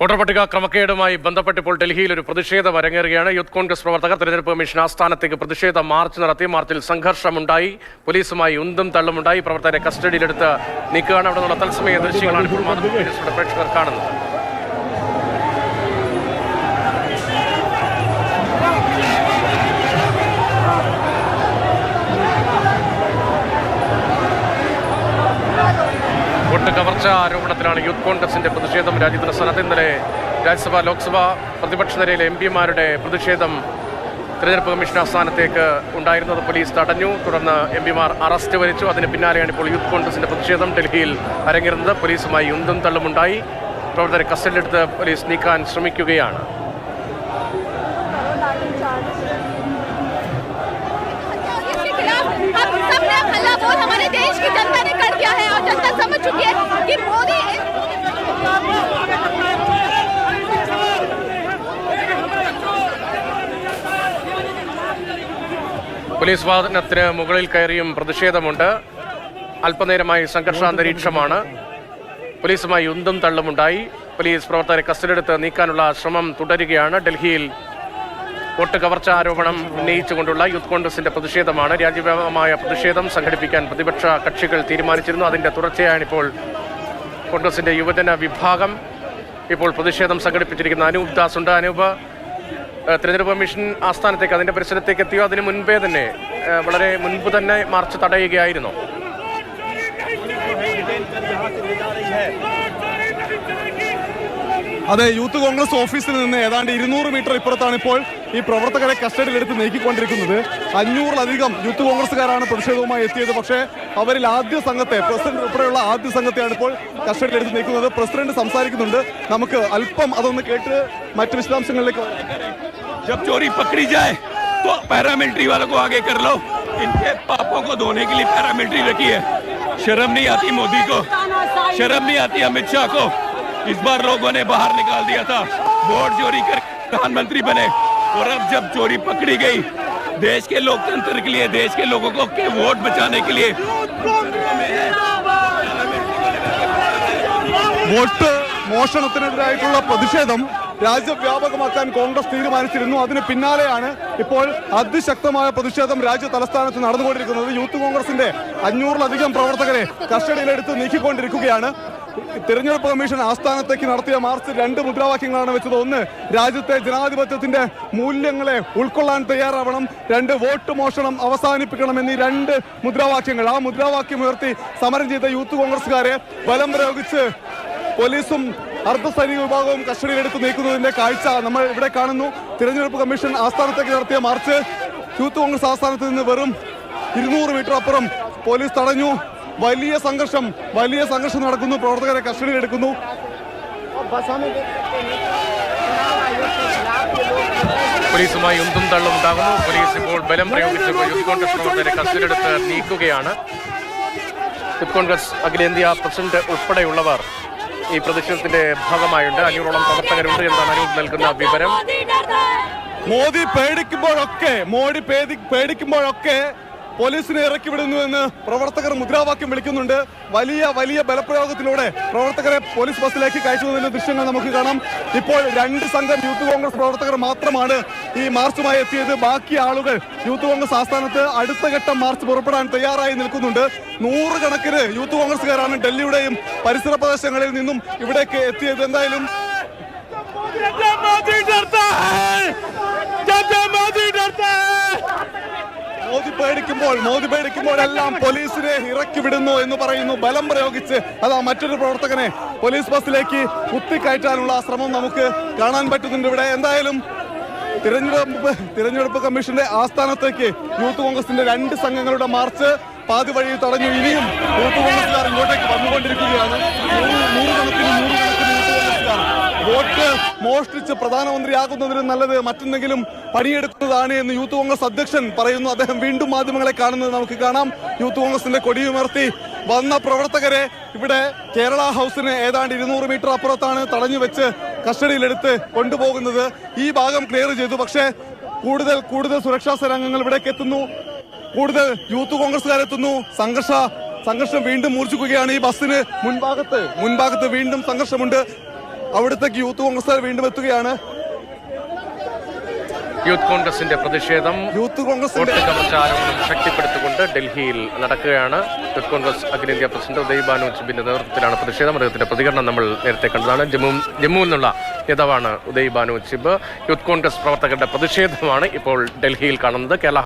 Voter പട്ടിക ക്രമക്കേടുമായി ബന്ധപ്പെട്ട് ഇപ്പോൾ ഡൽഹിയിൽ ഒരു പ്രതിഷേധം അരങ്ങേറുകയാണ്. യൂത്ത് കോൺഗ്രസ് പ്രവർത്തകർ തെരഞ്ഞെടുപ്പ് കമ്മീഷൻ ആസ്ഥാനത്തേക്ക് പ്രതിഷേധ മാർച്ച് നടത്തി. മാർച്ചിൽ സംഘർഷമുണ്ടായി, പോലീസുമായി ഉന്തും തള്ളുമുണ്ടായി. പ്രവർത്തകരെ കസ്റ്റഡിയിലെടുത്ത് നീക്കുകയാണ്. അവിടെ നിന്നുള്ള തത്സമയ ദൃശ്യങ്ങളാണ് ഇപ്പോൾ മാതൃഭൂമിയുടെ പ്രേക്ഷകർ കാണുന്നത്. വോട്ട് കവർച്ച ആരോപണത്തിലാണ് യൂത്ത് കോൺഗ്രസിന്റെ പ്രതിഷേധം. രാജ്യതലസ്ഥാനത്ത് ഇന്നലെ രാജ്യസഭ, ലോക്സഭ പ്രതിപക്ഷ നിരയിലെ എംപിമാരുടെ പ്രതിഷേധം തെരഞ്ഞെടുപ്പ് കമ്മീഷൻ ആസ്ഥാനത്തേക്ക് ഉണ്ടായിരുന്നത് പോലീസ് തടഞ്ഞു. തുടർന്ന് എംപിമാർ അറസ്റ്റ് വരിച്ചു. അതിന് പിന്നാലെയാണ് ഇപ്പോൾ യൂത്ത് കോൺഗ്രസിന്റെ പ്രതിഷേധം ഡൽഹിയിൽ അരങ്ങേറുന്നത്. പോലീസുമായി ഉന്തും തള്ളുമുണ്ടായി. പ്രവർത്തകരെ കസ്റ്റഡിയിലെടുത്ത് പോലീസ് നീക്കാൻ ശ്രമിക്കുകയാണ്. हमारे देश की जनता ने कर दिया है और जनता समझ चुकी है कि मोदी പോലീസ് വാഹനത്തിന് മുകളിൽ കയറിയും പ്രതിഷേധമുണ്ട്. അല്പനേരമായി സംഘർഷാന്തരീക്ഷമാണ്. പോലീസുമായി ഉന്തും തള്ളുമുണ്ടായി. പോലീസ് പ്രവർത്തകരെ കസ്റ്റഡിയെടുത്ത് നീക്കാനുള്ള ശ്രമം തുടരുകയാണ്. ഡൽഹിയിൽ വോട്ട് കവർച്ച ആരോപണം ഉന്നയിച്ചുകൊണ്ടുള്ള യൂത്ത് കോൺഗ്രസിന്റെ പ്രതിഷേധമാണ്. രാജ്യവ്യാപകമായ പ്രതിഷേധം സംഘടിപ്പിക്കാൻ പ്രതിപക്ഷ കക്ഷികൾ തീരുമാനിച്ചിരുന്നു. അതിന്റെ തുടർച്ചയാണ് ഇപ്പോൾ കോൺഗ്രസിന്റെ യുവജന വിഭാഗം ഇപ്പോൾ പ്രതിഷേധം സംഘടിപ്പിച്ചിരിക്കുന്ന അനൂപ് ദാസ് ഉണ്ട്. അനൂപ്, തെരഞ്ഞെടുപ്പ് കമ്മീഷൻ ആസ്ഥാനത്തേക്ക്, അതിന്റെ പരിസരത്തേക്ക് എത്തിയോ? അതിന് മുൻപേ തന്നെ, വളരെ മുൻപ് തന്നെ മാർച്ച് തടയുകയായിരുന്നു. അതെ, യൂത്ത് കോൺഗ്രസ് ഓഫീസിൽ നിന്ന് ഏതാണ്ട് 200 മീറ്റർ ഇപ്പുറത്താണ് ഇപ്പോൾ ഈ പ്രവർത്തകരെ കസ്റ്റഡിയിലെടുത്ത് നീക്കിക്കൊണ്ടിരിക്കുന്നത്. 500-ലധികം യൂത്ത് കോൺഗ്രസ്സുകാരാണ് പ്രതിഷേധവുമായി എത്തിയത്. പക്ഷേ അവരിൽ ആദ്യ സംഘത്തെ, പ്രസിഡന്റ് ഉൾപ്പെടെയുള്ള ആദ്യ സംഘത്തെയാണ് ഇപ്പോൾ കസ്റ്റഡിയിലെടുത്ത് നീക്കുന്നത്. പ്രസിഡന്റ് സംസാരിക്കുന്നുണ്ട്. നമുക്ക് അല്പം അതൊന്ന് കേട്ട് മറ്റു വിശദാംശങ്ങളിലേക്ക്. जब चोरी पकड़ी जाए तो पैरामिलिट्री वालों को आगे कर लो. इनके पापों को धोने के लिए पैरामिलिट्री रखी है. शर्म नहीं आती मोदी को, शर्म नहीं आती अमित शाह को. इस बार लोगों ने बाहर निकाल दिया था, वोट चोरी कर प्रधानमंत्री बने. और अब जब चोरी पकड़ी गई, देश के लोकतंत्र के लिए, देश के लोगों को के वोट बचाने के लिए വോട്ട് മോഷണത്തിനെതിരായിട്ടുള്ള പ്രതിഷേധം രാജ്യവ്യാപകമാക്കാൻ കോൺഗ്രസ് തീരുമാനിച്ചിരുന്നു. അതിന് പിന്നാലെയാണ് ഇപ്പോൾ അതിശക്തമായ പ്രതിഷേധം രാജ്യ തലസ്ഥാനത്ത് നടന്നുകൊണ്ടിരിക്കുന്നത്. യൂത്ത് കോൺഗ്രസിന്റെ 500-ലധികം പ്രവർത്തകരെ കസ്റ്റഡിയിലെടുത്ത് നീക്കിക്കൊണ്ടിരിക്കുകയാണ്. തിരഞ്ഞെടുപ്പ് കമ്മീഷൻ ആസ്ഥാനത്തേക്ക് നടത്തിയ മാർച്ച് 2 മുദ്രാവാക്യങ്ങളാണ് വെച്ചത്. ഒന്ന്, രാജ്യത്തെ ജനാധിപത്യത്തിന്റെ മൂല്യങ്ങളെ ഉൾക്കൊള്ളാൻ തയ്യാറാവണം. 2, വോട്ട് മോഷണം അവസാനിപ്പിക്കണം എന്നീ 2 മുദ്രാവാക്യങ്ങൾ. ആ മുദ്രാവാക്യം ഉയർത്തി സമരം ചെയ്ത യൂത്ത് കോൺഗ്രസുകാരെ ബലം പ്രയോഗിച്ച് പോലീസും അർദ്ധസൈനിക വിഭാഗവും കസ്റ്റഡിയിലെടുത്ത് നീക്കുന്നതിന്റെ കാഴ്ച നമ്മൾ ഇവിടെ കാണുന്നു. തിരഞ്ഞെടുപ്പ് കമ്മീഷൻ ആസ്ഥാനത്തേക്ക് നടത്തിയ മാർച്ച് യൂത്ത് കോൺഗ്രസ് ആസ്ഥാനത്ത് നിന്ന് വെറും 200 മീറ്റർ അപ്പുറം പോലീസ് തടഞ്ഞു. വലിയ സംഘർഷം നടക്കുന്നു. പ്രവർത്തകരെ കസ്റ്റഡിയിലെടുക്കുന്നു. പോലീസുമായി ഉന്തും തള്ളും ഉണ്ടാകുന്നു. പോലീസ് ഇപ്പോൾ ബലം പ്രയോഗിച്ച് യൂത്ത് കോൺഗ്രസ് പ്രവർത്തകരെ കസ്റ്റഡിയിലെടുത്ത് നീക്കുകയാണ്. യൂത്ത് കോൺഗ്രസ് അഖിലേന്ത്യാ പ്രസിഡന്റ് ഉൾപ്പെടെയുള്ളവർ ഈ പ്രതിഷേധത്തിന്റെ ഭാഗമായുണ്ട്. 500ഓളം പ്രവർത്തകരുണ്ട് എന്നാണ് അനൂപ് നൽകുന്ന വിവരം. മോദി പേടിക്കുമ്പോഴൊക്കെ പോലീസിനെ ഇറക്കി വിടുന്നുവെന്ന് പ്രവർത്തകർ മുദ്രാവാക്യം വിളിക്കുന്നുണ്ട്. വലിയ ബലപ്രയോഗത്തിലൂടെ പ്രവർത്തകരെ പോലീസ് ബസ്സിലേക്ക് കയറ്റുന്നതിന്റെ ദൃശ്യങ്ങൾ നമുക്ക് കാണാം. ഇപ്പോൾ 2 സംഘം യൂത്ത് കോൺഗ്രസ് പ്രവർത്തകർ മാത്രമാണ് ഈ മാർച്ചുമായി എത്തിയത്. ബാക്കി ആളുകൾ യൂത്ത് കോൺഗ്രസ് ആസ്ഥാനത്ത് അടുത്ത ഘട്ടം മാർച്ച് പുറപ്പെടാൻ തയ്യാറായി നിൽക്കുന്നുണ്ട്. 100 കണക്കിന് യൂത്ത് കോൺഗ്രസുകാരാണ് ഡൽഹിയുടെയും പരിസര പ്രദേശങ്ങളിൽ നിന്നും ഇവിടേക്ക് എത്തിയത്. എന്തായാലും മോദി പേടിക്കുമ്പോഴെല്ലാം പോലീസിനെ ഇറക്കി വിടുന്നു എന്ന് പറയുന്നു. ബലം പ്രയോഗിച്ച് അതാ മറ്റൊരു പ്രവർത്തകനെ പോലീസ് ബസ്സിലേക്ക് കുത്തിക്കയറ്റാനുള്ള ശ്രമം നമുക്ക് കാണാൻ പറ്റുന്നുണ്ട് ഇവിടെ. എന്തായാലും തിരഞ്ഞെടുപ്പ് കമ്മീഷന്റെ ആസ്ഥാനത്തേക്ക് യൂത്ത് കോൺഗ്രസിന്റെ 2 സംഘങ്ങളുടെ മാർച്ച് പാതി വഴിയിൽ തടഞ്ഞു. ഇനിയും യൂത്ത് കോൺഗ്രസുകാർ ഇങ്ങോട്ടേക്ക് വന്നുകൊണ്ടിരിക്കുകയാണ്. 100 കണക്കിന് വോട്ട് മോഷ്ടിച്ച് പ്രധാനമന്ത്രിയാകുന്നതിന് നല്ലത് മറ്റെന്തെങ്കിലും പണിയെടുക്കുന്നതാണ് എന്ന് യൂത്ത് കോൺഗ്രസ് അധ്യക്ഷൻ പറയുന്നു. അദ്ദേഹം വീണ്ടും മാധ്യമങ്ങളെ കാണുന്നത് നമുക്ക് കാണാം. യൂത്ത് കോൺഗ്രസിന്റെ കൊടിയുയർത്തി വന്ന പ്രവർത്തകരെ ഇവിടെ കേരള ഹൗസിന് ഏതാണ്ട് 200 മീറ്റർ അപ്പുറത്താണ് തടഞ്ഞു വെച്ച് കസ്റ്റഡിയിലെടുത്ത് കൊണ്ടുപോകുന്നത്. ഈ ഭാഗം ക്ലിയർ ചെയ്തു. പക്ഷേ കൂടുതൽ സുരക്ഷാ സേനാംഗങ്ങൾ ഇവിടേക്ക് എത്തുന്നു. കൂടുതൽ യൂത്ത് കോൺഗ്രസുകാരെത്തുന്നു. സംഘർഷം വീണ്ടും മൂർച്ഛിക്കുകയാണ്. ഈ ബസ്സിന് മുൻഭാഗത്ത് വീണ്ടും സംഘർഷമുണ്ട്. അവിടത്തേക്ക് യൂത്ത് കോൺഗ്രസ് വീണ്ടും എത്തുകയാണ്. യൂത്ത് കോൺഗ്രസിന്റെ പ്രതിഷേധം യൂത്ത് കോൺഗ്രസിന്റെ കവർച്ച ആരോപണം ശക്തിപ്പെടുത്തിക്കൊണ്ട് ഡൽഹിയിൽ നടക്കുകയാണ്. യൂത്ത് കോൺഗ്രസ് അഖിലേന്ത്യാ പ്രസിഡന്റ് ഉദയ് ഭാനു ചിബിന്റെ നേതൃത്വത്തിലാണ് പ്രതിഷേധം. അദ്ദേഹത്തിന്റെ പ്രതികരണം നമ്മൾ നേരത്തെ കണ്ടതാണ്. ജമ്മുവിൽ നിന്നുള്ള നേതാവാണ് ഉദയ് ഭാനു ചിബ്. യൂത്ത് കോൺഗ്രസ് പ്രവർത്തകരുടെ പ്രതിഷേധമാണ് ഇപ്പോൾ ഡൽഹിയിൽ കാണുന്നത്. കേരള